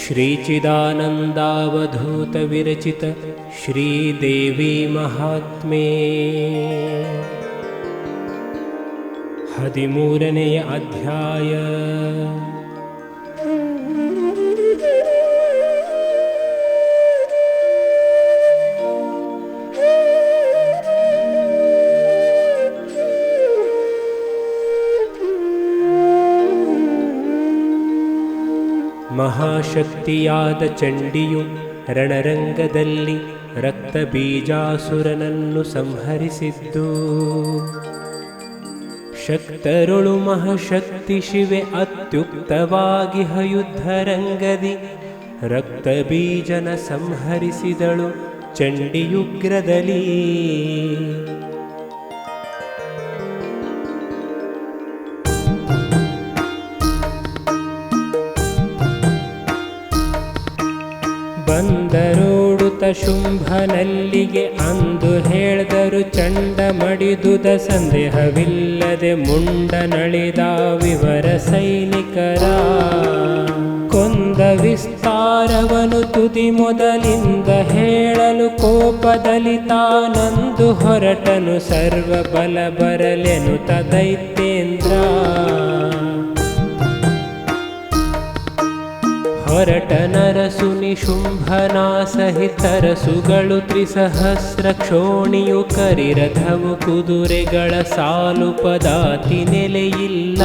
श्रीचिदानन्दावधूत विरचित श्रीदेवी महात्म्ये 13ನೇ ಅಧ್ಯಾಯ. ಮಹಾಶಕ್ತಿಯಾದ ಚಂಡಿಯು ರಣರಂಗದಲ್ಲಿ ರಕ್ತಬೀಜಾಸುರನನ್ನು ಸಂಹರಿಸಿದ್ದು. ಶಕ್ತರುಳು ಮಹಾಶಕ್ತಿ ಶಿವೆ ಅತ್ಯುಕ್ತವಾಗಿ ಯುದ್ಧರಂಗದಿ ರಕ್ತಬೀಜನ ಸಂಹರಿಸಿದಳು ಚಂಡಿಯುಗ್ರದಲ್ಲಿ. ಬಂದರೋಡುತ್ತ ಶುಂಭನಲ್ಲಿಗೆ ಅಂದು ಹೇಳ್ದರು ಚಂಡ ಮಡಿದುದ ಸಂದೇಹವಿಲ್ಲದೆ ಮುಂಡನಳಿದ ವಿವರ ಸೈನಿಕರ. ಕೊಂದ ವಿಸ್ತಾರವನು ತುದಿ ಮೊದಲಿಂದ ಹೇಳಲು ಕೋಪದಲ್ಲಿ ತಾನಂದು ಹೊರಟನು ಸರ್ವ ಬಲ ಬರಲೆನುತ ದೈತ್ಯೇಂದ್ರ. ಹೊರಟ ನರಸುನಿ ಶುಂಭನ ಸಹಿತರಸುಗಳು ತ್ರಿಸಹಸ್ರ ಕ್ಷೋಣಿಯು ಕರಿರಥವು ಕುದುರೆಗಳ ಸಾಲು ಪದಾತಿ ನೆಲೆಯಿಲ್ಲ.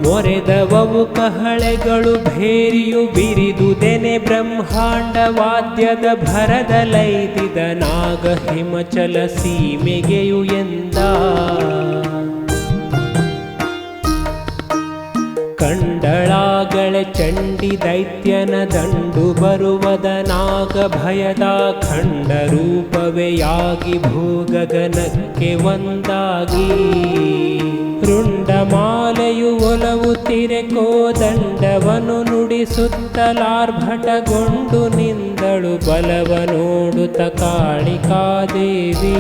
ಮೊರೆದವವು ಕಹಳೆಗಳು ಭೇರಿಯು ಬಿರಿದುದೆನೆ ಬ್ರಹ್ಮಾಂಡ ವಾದ್ಯದ ಭರದಲೈದಿದ ನಾಗ ಹಿಮಚಲ ಸೀಮೆಗೆಯು ಎಂದ. ಕಂಡಳಾಗಳೆ ಚಂಡಿ ದೈತ್ಯನ ದಂಡು ಬರುವದ ನಾಗ ಭಯದ ಖಂಡ ರೂಪವೆಯಾಗಿ ಭೂಗಗನಕ್ಕೆ ಒಂದಾಗಿ. ರುಂಡಮಾಲೆಯು ಒಲವು ತಿರೆಕೋ ದಂಡವನು ನುಡಿಸುತ್ತಲಾರ್ಭಟಗೊಂಡು ನಿಂದಳು ಬಲವ ನೋಡುತ್ತ ಕಾಳಿಕಾದೇವಿ.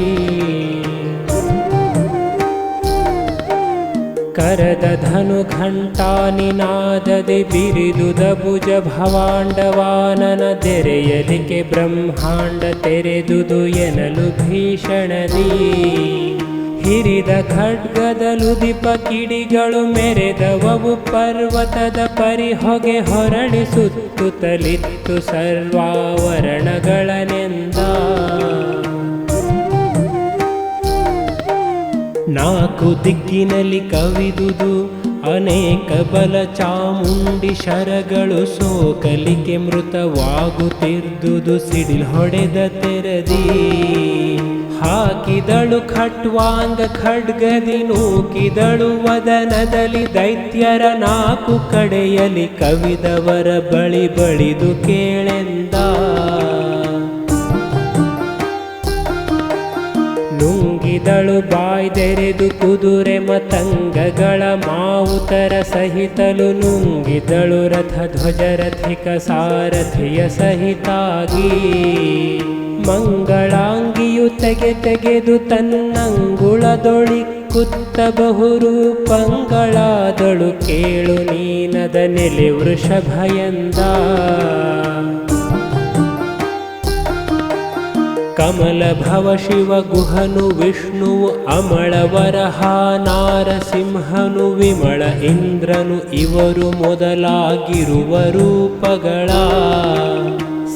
ಕರದ ಧನು ಘಂಟಾ ನಿನಾದದೆ ಬಿರಿದುದ ಭುಜ ಭವಾಂಡವಾನನ ತೆರೆಯಲಿಕೆ ಬ್ರಹ್ಮಾಂಡ ತೆರೆದುದು ಎನಲು ಭೀಷಣದಿ. ಹಿರಿದ ಖಡ್ಗದಲುದಿಪ ಕಿಡಿಗಳು ಮೆರೆದವವು ಪರ್ವತದ ಪರಿಹೊಗೆ ಹೊರಡಿಸುತ್ತಲಿತ್ತು ಸರ್ವಾವರಣಗಳನೆಂದ. ನಾಲ್ಕು ದಿಕ್ಕಿನಲ್ಲಿ ಕವಿದುದು ಅನೇಕ ಬಲ ಚಾಮುಂಡಿ ಶರಗಳು ಸೋಕಲಿಕೆ ಮೃತವಾಗುತ್ತಿದ್ದುದು ಸಿಡಿಲ್ ಹೊಡೆದ ತೆರದಿ. ಹಾಕಿದಳು ಖಟ್ವಾಂಗ ಖಡ್ಗದಿ ನೂಕಿದಳು ವದನದಲ್ಲಿ ದೈತ್ಯರ ನಾಲ್ಕು ಕಡೆಯಲ್ಲಿ ಕವಿದವರ ಬಳಿ ಬಳಿದು ಕೇಳೆಂದ. ನುಂಗಿದಳು ಬಾಯ್ದೆರೆದು ಕುದುರೆ ಮತಂಗಗಳ ಮಾವುತರ ಸಹಿತಲು ನುಂಗಿದಳು ರಥ ಧ್ವಜರಥಿಕ ಸಾರಥಿಯ ಸಹಿತಾಗಿ. ಮಂಗಳಾಂಗಿಯು ತೆಗೆದು ತನ್ನಂಗುಳದೊಳಿಕ್ಕುತ್ತ ಬಹುರೂಪಂಗಳಾದಳು ಕೇಳು ನೀನದ ನೆಲೆ ವೃಷಭಯಂದ. ಕಮಲ ಭವ ಶಿವ ಗುಹನು ವಿಷ್ಣುವು ಅಮಳ ವರಹ ನಾರಸಿಂಹನು ವಿಮಳ ಇಂದ್ರನು ಇವರು ಮೊದಲಾಗಿರುವ ರೂಪಗಳ.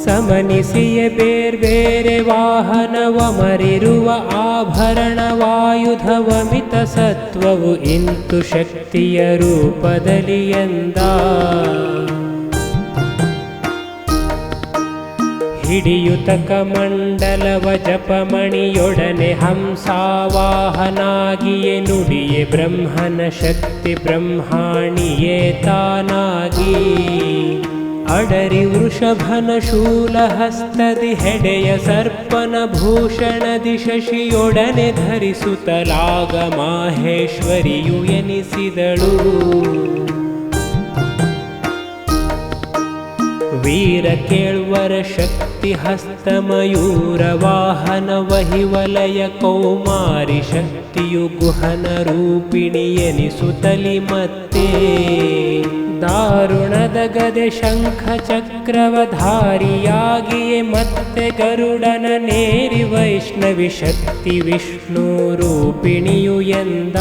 ಸಮನಿಸಿಯೇ ಬೇರ್ಬೇರೆ ವಾಹನವಮರಿರುವ ಆಭರಣವಾಯುಧವಮಿತ ಸತ್ವವು ಇಂತು ಶಕ್ತಿಯ ರೂಪದಲ್ಲಿ ಎಂದ. ಹಿಡಿಯುತ ಕಮಂಡಲವ ಜಪಮಣಿಯೊಡನೆ ಹಂಸಾವಾಹನಾಗಿಯೇ ನುಡಿಯೇ ಬ್ರಹ್ಮನ ಶಕ್ತಿ ಬ್ರಹ್ಮಾಣಿಯೇ ತಾನಾಗಿ. ಅಡರಿ ವೃಷಭನ ಶೂಲಹಸ್ತದಿ ಹೆಡೆಯ ಸರ್ಪನ ಭೂಷಣದಿ ಶಶಿಯೊಡನೆ ಧರಿಸುತ್ತಲಾಗ ಮಾಹೇಶ್ವರಿಯು ಎನಿಸಿದಳು. ವೀರ ಕೇಳ್ವರ ಶಕ್ತಿ ಹಸ್ತ ಮಯೂರ ವಾಹನ ವಹಿವಲಯ ಕೌಮಾರಿ ಶಕ್ತಿಯು ಗುಹನ ರೂಪಿಣಿ ಎನಿಸುತ್ತಲಿ ಮತ್ತೆ ದಾರುಣದ ಗದೆ ಶಂಖ ಚಕ್ರವಧಾರಿಯಾಗಿಯೇ ಮತ್ತೆ ಗರುಡನ ನೇರಿ ವೈಷ್ಣವಿ ಶಕ್ತಿ ವಿಷ್ಣು ರೂಪಿಣಿಯು ಎಂದ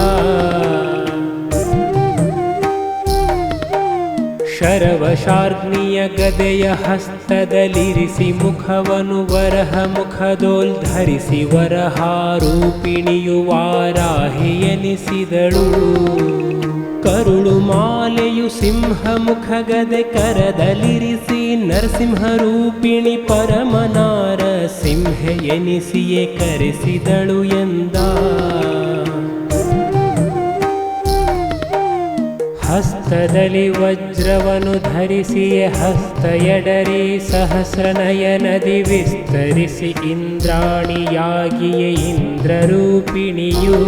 ಶರವಶಾರ್ಗ್ನಿಯ ಗದೆಯ ಹಸ್ತದಲ್ಲಿರಿಸಿ ಮುಖವನು ವರಹ ಮುಖದೋಲ್ಧರಿಸಿ ವರಹಾರೂಪಿಣಿಯು ವಾರಾಹಿ ಎನಿಸಿದಳು ಕರುಳು ಮಾಲೆಯು ಸಿಂಹ ಮುಖ ಗದೆ ಕರದಲ್ಲಿರಿಸಿ ನರಸಿಂಹ ರೂಪಿಣಿ ಪರಮನಾರ ಸಿಂಹ ಎನಿಸಿಯೇ ಕರೆಸಿದಳು ಎಂದ ಹಸ್ತದಲ್ಲಿ ವಜ್ರವನು ಧರಿಸಿಯೇ ಹಸ್ತ ಎಡರಿ ಸಹಸ್ರನಯನದಿ ವಿಸ್ತರಿಸಿ ಇಂದ್ರಾಣಿಯಾಗಿಯೇ ಇಂದ್ರರೂಪಿಣಿಯು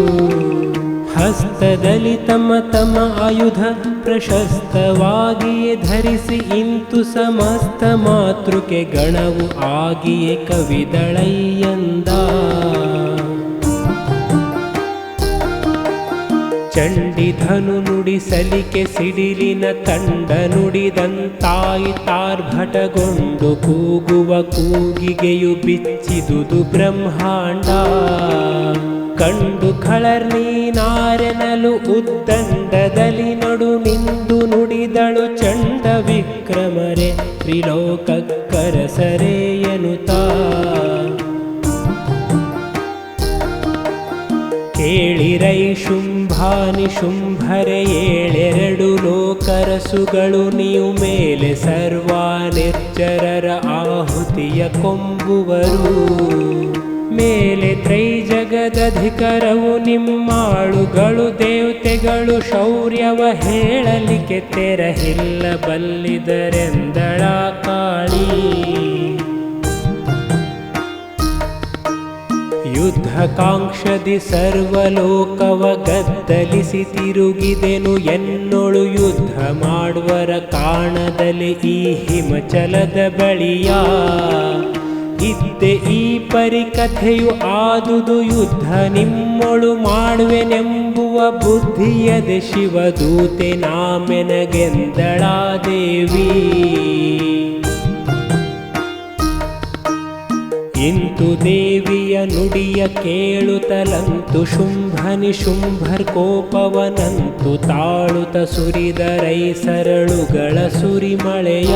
ಹಸ್ತದಲ್ಲಿ ತಮ್ಮ ತಮ್ಮ ಆಯುಧ ಪ್ರಶಸ್ತವಾಗಿಯೇ ಧರಿಸಿ ಇಂತು ಸಮಸ್ತ ಮಾತೃಕೆ ಗಣವು ಆಗಿಯೇ ಕವಿದಳಯ್ಯಂದ ಚಂಡಿಧನು ನುಡಿಸಲಿಕೆ ಸಿಡಿಲಿನ ತಂಡ ನುಡಿದಂತಾಯಿತಾರ್ಭಟಗೊಂಡು ಕೂಗುವ ಕೂಗಿಗೆಯು ಬಿಚ್ಚಿದುದು ಬ್ರಹ್ಮಾಂಡ ಕಂಡು ಖಳರ್ನೀನಾರೆನಲು ಉದ್ದಂಡದಲ್ಲಿ ನಡು ನಿಂದು ನುಡಿದಳು ಚಂಡ ವಿಕ್ರಮರೆ ತ್ರಿಲೋಕಕ್ಕರಸರೆ ಎನ್ನುತ್ತಾ ಕೇಳಿರೈ ಶುಂಭಾನಿ ಶುಂಭರೆ ಏಳೆರಡು ಲೋಕರಸುಗಳು ನೀವು ಮೇಲೆ ಸರ್ವ ನಿರ್ಜರರ ಆಹುತಿಯ ಕೊಂಬುವರು ಮೇಲೆ ತ್ರೈಜಗದಧಿಕರವು ನಿಮ್ಮಾಳುಗಳು ದೇವತೆಗಳು ಶೌರ್ಯವ ಹೇಳಲಿಕ್ಕೆ ತೆರಹಿಲ್ಲ ಬಲ್ಲಿದರೆಂದಳ ಕಾಳಿ ಯುದ್ಧ ಕಾಂಕ್ಷದಿ ಸರ್ವಲೋಕವ ಗದ್ದಲಿಸಿ ತಿರುಗಿದೆನು ಎನ್ನೊಳು ಯುದ್ಧ ಮಾಡುವರ ಕಾಣದಲ್ಲಿ ಈ ಹಿಮಚಲದ ಬಳಿಯ ಇದ್ದೆ ಈ ಪರಿಕಥೆಯು ಆದುದು ಯುದ್ಧ ನಿಮ್ಮೊಳು ಮಾಡುವೆನೆಂಬುವ ಬುದ್ಧಿಯದೆ ಶಿವದೂತೆ ನಾಮೆನಗೆಂದಳಾ ದೇವಿ ಇಂತು ದೇವಿಯ ನುಡಿಯ ಕೇಳುತ್ತಲಂತು ಶುಂಭನಿ ಶುಂಭರ್ ಕೋಪವನಂತು ತಾಳುತ ಸುರಿದರೈ ಸರಳುಗಳ ಸುರಿಮಳೆಯ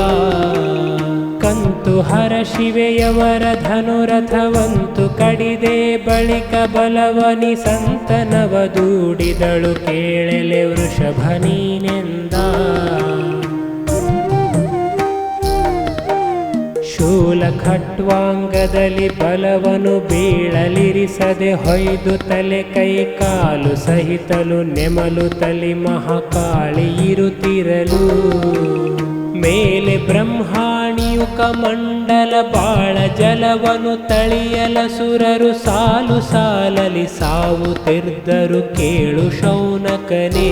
ಕಂತು ಹರ ಶಿವೆಯವರ ಧನುರಥವಂತು ಕಡಿದೆ ಬಳಿಕ ಬಲವನಿ ಸಂತನವ ದೂಡಿದಳು ಕೇಳೆಲೆ ವೃಷಭನೀನೆಂದ ಶೂಲ ಖಟ್ವಾಂಗದಲ್ಲಿ ಬಲವನು ಬೀಳಲಿರಿಸದೆ ಹೊಯ್ದು ತಲೆ ಕೈ ಕಾಲು ಸಹಿತಲು ನೆಮಲು ತಲಿ ಮಹಾಕಾಳಿ ಇರುತ್ತಿರಲು ಮೇಲೆ ಬ್ರಹ್ಮಾಣಿಯು ಕಮಂಡಲ ಬಾಳ ಜಲವನು ತಳಿಯಲ ಸುರರು ಸಾಲು ಸಾಲಲಿ ಸಾವುತ್ತಿರ್ದರು ಕೇಳು ಶೌನಕನೇ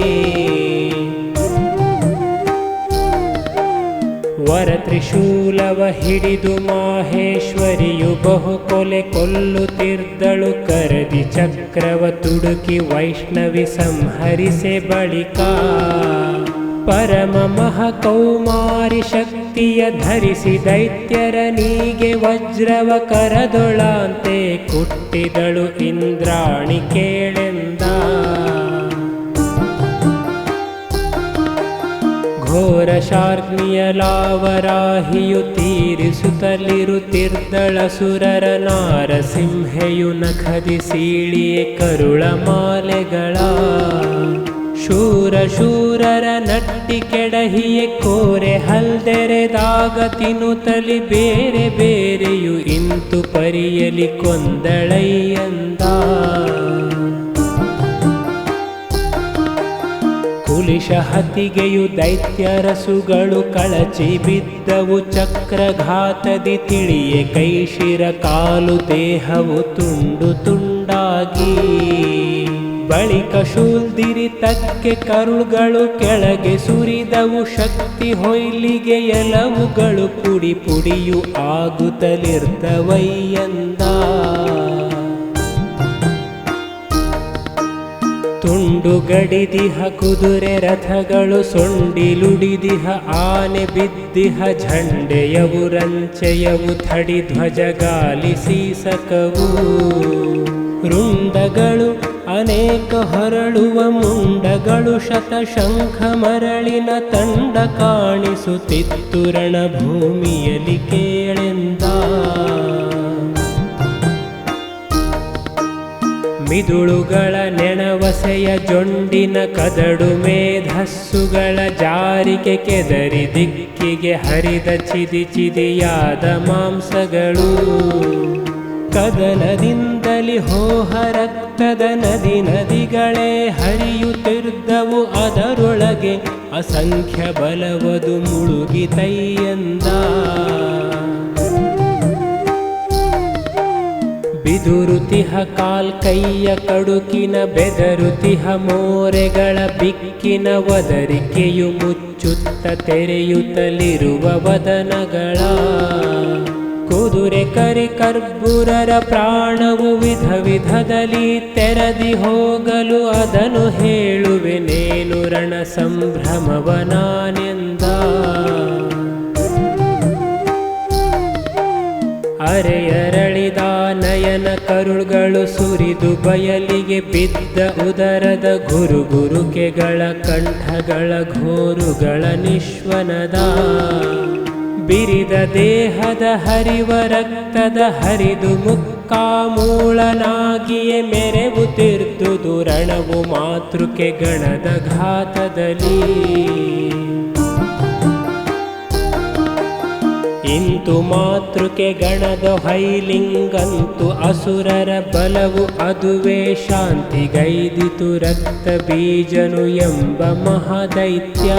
ವರ ತ್ರಿಶೂಲವ ಹಿಡಿದು ಮಾಹೇಶ್ವರಿಯು ಬಹು ಕೊಲೆ ಕೊಲ್ಲುತ್ತಿರ್ದಳು ಕರದಿ ಚಕ್ರವ ತುಡುಕಿ ವೈಷ್ಣವಿ ಸಂಹರಿಸೆ ಬಳಿಕ ಪರಮ ಮಹಕೌಮಾರಿ ಶಕ್ತಿಯ ಧರಿಸಿ ದೈತ್ಯರ ನೀಗೆ ವಜ್ರವ ಕರದೊಳಾಂತೆ ಕುಟ್ಟಿದಳು ಇಂದ್ರಾಣಿ ಕೇಳೆಂದ ಘೋರ ಶಾರ್ಗ್ನಿಯ ಲಾವರಾಹಿಯು ತೀರಿಸುತ್ತಲಿರುತ್ತಿರ್ದಳ ಸುರರ ನಾರಸಿಂಹೆಯು ನಖದಿ ಸೀಳಿಯೇ ಕರುಳ ಮಾಲೆಗಳ ಶೂರರ ನಟ್ಟಿ ಕೆಡಹಿಯೇ ಕೋರೆ ಹಲ್ದೆರೆದಾಗ ತಿನ್ನುತ್ತಲಿ ಬೇರೆ ಬೇರೆಯು ಇಂತು ಪರಿಯಲಿ ಕೊಂದಳಯ್ಯಂದ ಕುಲಿಶ ಹತಿಗೆಯು ದೈತ್ಯರಸುಗಳು ಕಳಚಿ ಬಿದ್ದವು ಚಕ್ರಘಾತದಿ ತಿಳಿಯೇ ಕೈಶಿರ ಕಾಲು ದೇಹವು ತುಂಡು ತುಂಡಾಗಿ ಬಳಿಕ ಶೂಲ್ದಿರಿ ತಕ್ಕೆ ಕರುಳುಗಳು ಕೆಳಗೆ ಸುರಿದವು ಶಕ್ತಿ ಹೊಯ್ಲಿಗೆ ಎಲವುಗಳು ಪುಡಿ ಪುಡಿಯು ಆಗುತ್ತಲಿರ್ದವಯ್ಯಂದ ತುಂಡುಗಡಿದಿಹ ಕುದುರೆ ರಥಗಳು ಸೊಂಡಿಲುಡಿದಿಹ ಆನೆ ಬಿದ್ದಿಹ ಝಂಡೆಯವು ರಂಚೆಯವು ಥಡಿ ಧ್ವಜಗಾಲಿ ಸೀಸಕವು ರುಂಡಗಳು ಅನೇಕ ಹೊರಳುವ ಮುಂಡಗಳು ಶತಶಂಖ ಮರಳಿನ ತಂಡ ಕಾಣಿಸುತ್ತಿತ್ತು ರಣಭೂಮಿಯಲ್ಲಿ ಕೇಳೆಂದ ಮಿದುಳುಗಳ ನೆಣವಸೆಯ ಜೊಂಡಿನ ಕದಡು ಮೇಧಸ್ಸುಗಳ ಜಾರಿಗೆ ಕೆದರಿ ದಿಕ್ಕಿಗೆ ಹರಿದ ಚಿದಿ ಚಿದಿಯಾದ ಮಾಂಸಗಳು ಕದನದಿಂದಲಿ ಹೋಹ ರಕ್ತದ ನದಿ ನದಿಗಳೇ ಹರಿಯುತ್ತಿದ್ದವು ಅದರೊಳಗೆ ಅಸಂಖ್ಯ ಬಲವದು ಮುಳುಗಿತೈಯಂದ ಬಿದುರುತಿಹ ಕಾಲ್ಕೈಯ ಕಡುಕಿನ ಬೆದರುತಿಹ ಮೋರೆಗಳ ಬಿಕ್ಕಿನ ವದರಿಕೆಯು ಮುಚ್ಚುತ್ತ ತೆರೆಯುತ್ತಲಿರುವ ವದನಗಳ ಕುದುರೆ ಕರಿ ಕರ್ಬುರರ ಪ್ರಾಣವು ವಿಧ ವಿಧದಲ್ಲಿ ತೆರದಿ ಹೋಗಲು ಅದನ್ನು ಹೇಳುವೆನೇನು ರಣ ಸಂಭ್ರಮವನಾನೆಂದ ಅರೆಯರಳಿದ ನಯನ ಕರುಳುಗಳು ಸುರಿದು ಬಯಲಿಗೆ ಬಿದ್ದ ಉದರದ ಗುರುಗುರುಕೆಗಳ ಕಂಠಗಳ ಘೋರುಗಳ ನಿಶ್ವನದ ಬಿರಿದ ದೇಹದ ಹರಿವ ರಕ್ತದ ಹರಿದು ಮುಕ್ಕಾಮೂಳನಾಗಿಯೇ ಮೆರೆವುತ್ತಿರ್ದುದು ರಣವು ಮಾತೃಕೆ ಗಣದ ಘಾತದಲ್ಲಿ ಇಂತು ಮಾತೃಕೆ ಗಣದ ಹೈಲಿಂಗಂತು ಅಸುರರ ಬಲವು ಅದುವೇ ಶಾಂತಿಗೈದಿತು ರಕ್ತ ಬೀಜನು ಎಂಬ ಮಹಾದೈತ್ಯ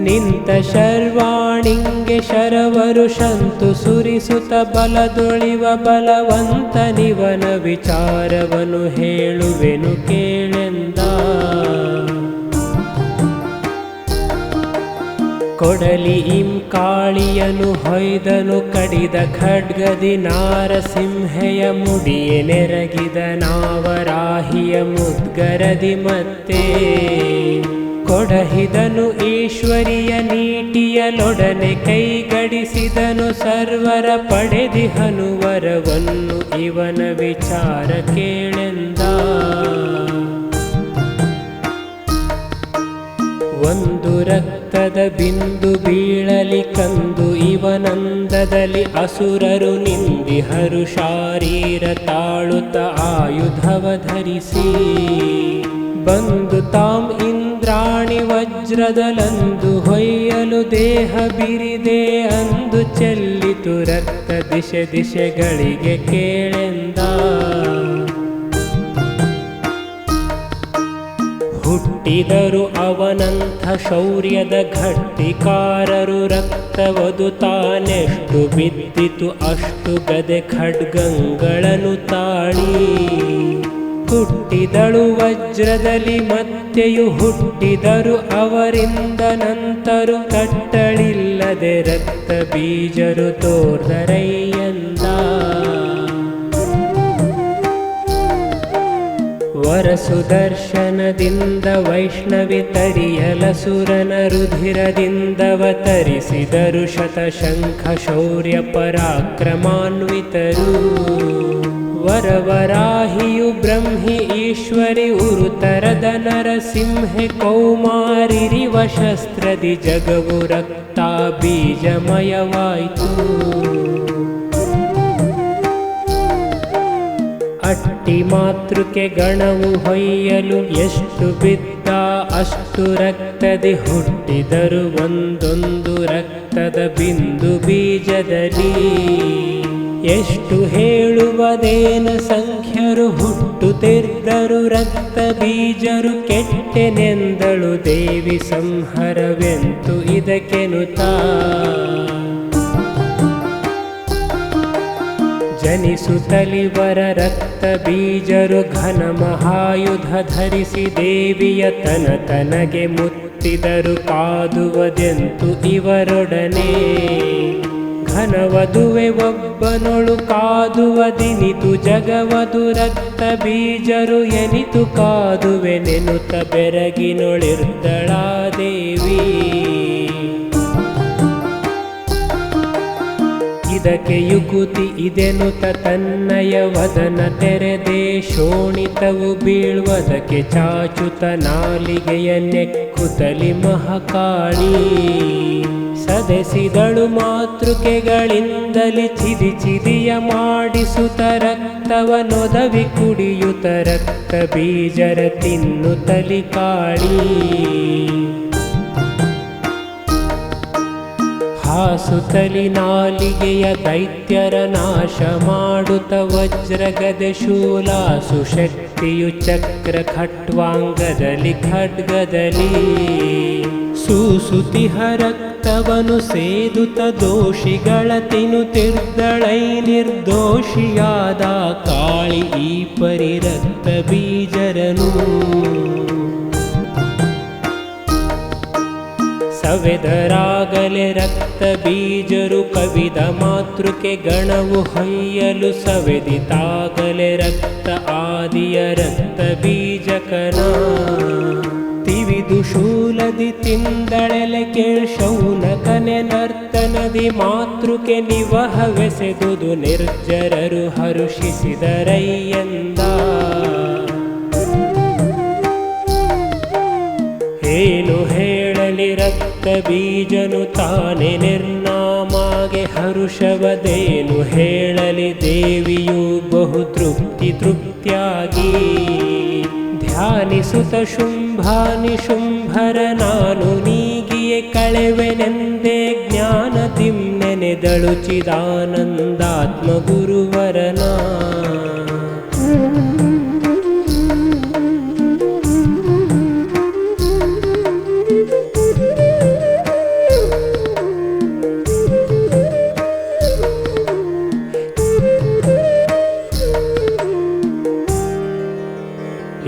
ನಿಂತ ಶರ್ವಾಣಿಂಗೆ ಶರವರು ಶಂತು ಸುರಿಸುತ್ತ ಬಲದೊಳಿವ ಬಲವಂತನಿವನ ವಿಚಾರವನು ಹೇಳುವೆನು ಕೇಳೆಂದ ಕೊಡಲಿ ಕಾಳಿಯನು ಹೊಯ್ದನು ಕಡಿದ ಖಡ್ಗದಿ ನಾರಸಿಂಹೆಯ ಮುಡಿಯೆ ನೆರಗಿದ ನಾವರಾಹಿಯ ಮುದ್ಗರದಿ ಮತ್ತೆ ಕೊಡಹಿದನು ಈಶ್ವರಿಯ ನೀಟಿಯಲೊಡನೆ ಕೈಗಡಿಸಿದನು ಸರ್ವರ ಪಡೆದಿಹನು ವರವನ್ನು ಇವನ ವಿಚಾರ ಕೇಳೆಂದ ಒಂದು ರಕ್ತದ ಬಿಂದು ಬೀಳಲಿ ಕಂದು ಇವನಂದದಲ್ಲಿ ಅಸುರರು ನಿಂದಿಹರು ಶಾರೀರ ತಾಳುತ್ತ ಆಯುಧವ ಧರಿಸಿ ಬಂದು ತಾಂ ಇಂದ್ರಾಣಿ ವಜ್ರದಲಂದು ಹೊಯ್ಯಲು ದೇಹ ಬಿರಿದೆ ಅಂದು ಚೆಲ್ಲಿತು ರಕ್ತ ದಿಶೆ ದಿಶೆಗಳಿಗೆ ಕೇಳೆಂದ ಹುಟ್ಟಿದರು ಅವನಂಥ ಶೌರ್ಯದ ಘಟ್ಟಿಕಾರರು ರಕ್ತವದು ತಾನೆಷ್ಟು ಬಿದ್ದಿತು ಅಷ್ಟು ಗದೆ ಖಡ್ಗಂಗಳನ್ನು ತಾಳಿ ಹುಟ್ಟಿದಳು ವಜ್ರದಲ್ಲಿ ಮತ್ತೆಯು ಹುಟ್ಟಿದರು ಅವರಿಂದ ನಂತರು ಕಟ್ಟಳಿಲ್ಲದೆ ರಕ್ತ ಬೀಜರು ತೋರ್ದರಯ್ಯಂದ ವರಸುದರ್ಶನದಿಂದ ವೈಷ್ಣವಿ ತರಿಯಲಸುರನ ರುಧಿರದಿಂದವತರಿಸಿದರು ಶತಶಂಖ ಶೌರ್ಯ ಪರಾಕ್ರಮಾನ್ವಿತರು ವರವರಾಹಿಯು ಬ್ರಹ್ಮಿ ಈಶ್ವರಿ ಉರುತರದ ನರಸಿಂಹೆ ಕೌಮಾರಿರಿವ ಶಸ್ತ್ರದಿ ಜಗವು ರಕ್ತ ಬೀಜಮಯವಾಯಿತು ಅಟ್ಟಿ ಮಾತೃಕೆ ಗಣವು ಹೊಯ್ಯಲು ಎಷ್ಟು ಬಿದ್ದ ಅಷ್ಟು ರಕ್ತದಿ ಹುಟ್ಟಿದರು ಒಂದೊಂದು ರಕ್ತದ ಬಿಂದು ಬೀಜದಲ್ಲಿ ಎಷ್ಟು ಹೇಳುವದೇನ ಸಂಖ್ಯರು ಹುಟ್ಟುತ್ತಿದ್ದರು ರಕ್ತ ಬೀಜರು ಕೆಟ್ಟೆನೆಂದಳು ದೇವಿ ಸಂಹರವೆಂತು ಇದಕ್ಕೆನುತಾ ಜನಿಸುತ್ತಲಿವರ ರಕ್ತ ಬೀಜರು ಘನ ಮಹಾಯುಧ ಧರಿಸಿ ದೇವಿಯ ತನಗೆ ಮುತ್ತಿದರು ಕಾದುವದೆಂತು ಇವರೊಡನೆ. ಘನವಧುವೆ ಒಬ್ಬನೊಳು ಕಾದುವದಿನಿತು ಜಗವದು ರಕ್ತ ಬೀಜರು ಎನಿತು ಕಾದುವೆ ನೆನುತ ಬೆರಗಿನೊಳಿರ್ದಳಾ ದೇವಿ. ಇದಕ್ಕೆ ಯುಕುತಿ ಇದೆನುತ ತನ್ನಯ ವದನ ತೆರೆದೆ ಶೋಣಿತವು ಬೀಳ್ವದಕ್ಕೆ ಚಾಚುತ ನಾಲಿಗೆಯ ನೆಕ್ಕುತಲಿ ಮಹಾಕಾಳಿ. ಸದೆಸಿದಳು ಮಾತೃಕೆಗಳಿಂದಲಿ ಚಿದಿ ಚಿದಿಯ ಮಾಡಿಸುತ್ತ ರಕ್ತವನೊದವಿ ಕುಡಿಯುತ್ತ ರಕ್ತ ಬೀಜರ ತಿನ್ನುತ್ತಲಿ ಕಾಳಿ. ಹಾಸುತ್ತಲಿ ನಾಲಿಗೆಯ ದೈತ್ಯರ ನಾಶ ಮಾಡುತ್ತ ವಜ್ರಗದೆ ಶೂಲಾಸು ಶಕ್ತಿಯು ಚಕ್ರ ಖಟ್ವಾಂಗದಲ್ಲಿ ಖಡ್ಗದಲ್ಲಿ. ಸೂಸುತಿಹ ರಕ್ತವನು ಸೇದುತ್ತ ದೋಷಿಗಳ ತಿನ್ನುತ್ತಿರ್ದಳೈ ನಿರ್ದೋಷಿಯಾದ ಕಾಳಿ ಈ ಪರಿ ರಕ್ತ ಬೀಜರನು. ಸವೆದರಾಗಲೆ ರಕ್ತ ಬೀಜರು ಕವಿದ ಮಾತೃಕೆ ಗಣವು ಹೊಯ್ಯಲು ಸವೆದಿತಾಗಲೆ ರಕ್ತ ಆದಿಯ ರಕ್ತ ಬೀಜಕನ. ತಿವಿದು ಶೂಲದಿ ತಿಂದಳೆಲೆ ಕೇಳ್ಶೌನಕನೆ ನರ್ತನದಿ ಮಾತೃಕೆ ನಿವಹವೆಸೆದುದು ನಿರ್ಜರರು ಹರುಷಿಸಿದರಯ್ಯಂದ. ಏನು ಹೇಳಲಿ ರಕ್ತ ಬೀಜನು ತಾನೆ ನಿರ್ನಾಮಾಗೆ ಹರುಷವದೇನು ಹೇಳಲಿ ದೇವಿಯು ಬಹು ತೃಪ್ತಿಯಾಗಿ. ಧ್ಯಾನಿಸುತ್ತ ಶುಂಭಾನಿ ಶುಂಭರ ನಾನು ನೀಗಿಯೇ ಕಳೆವೆನೆಂದೇ ಜ್ಞಾನದಿಂ ನೆನೆದಳು ಚಿದಾನಂದಾತ್ಮ ಗುರುವರನ.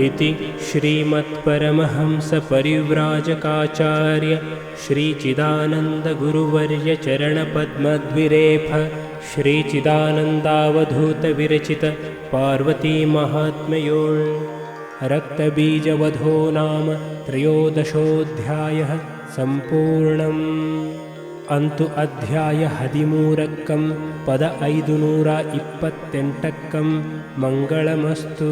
इति श्रीमत्परमहंसपरिव्राजकाचार्य श्रीचिदानन्दगुरुवर्य चरणपद्मद्विरेफ श्रीचिदानन्दावधूतविरचित पार्वतीमाहात्म्योळ् रक्तबीजवधो नाम त्रयोदशोऽध्यायः सम्पूर्णम्. अंतु अध्याय 13 पद 528 मंगलमस्तु.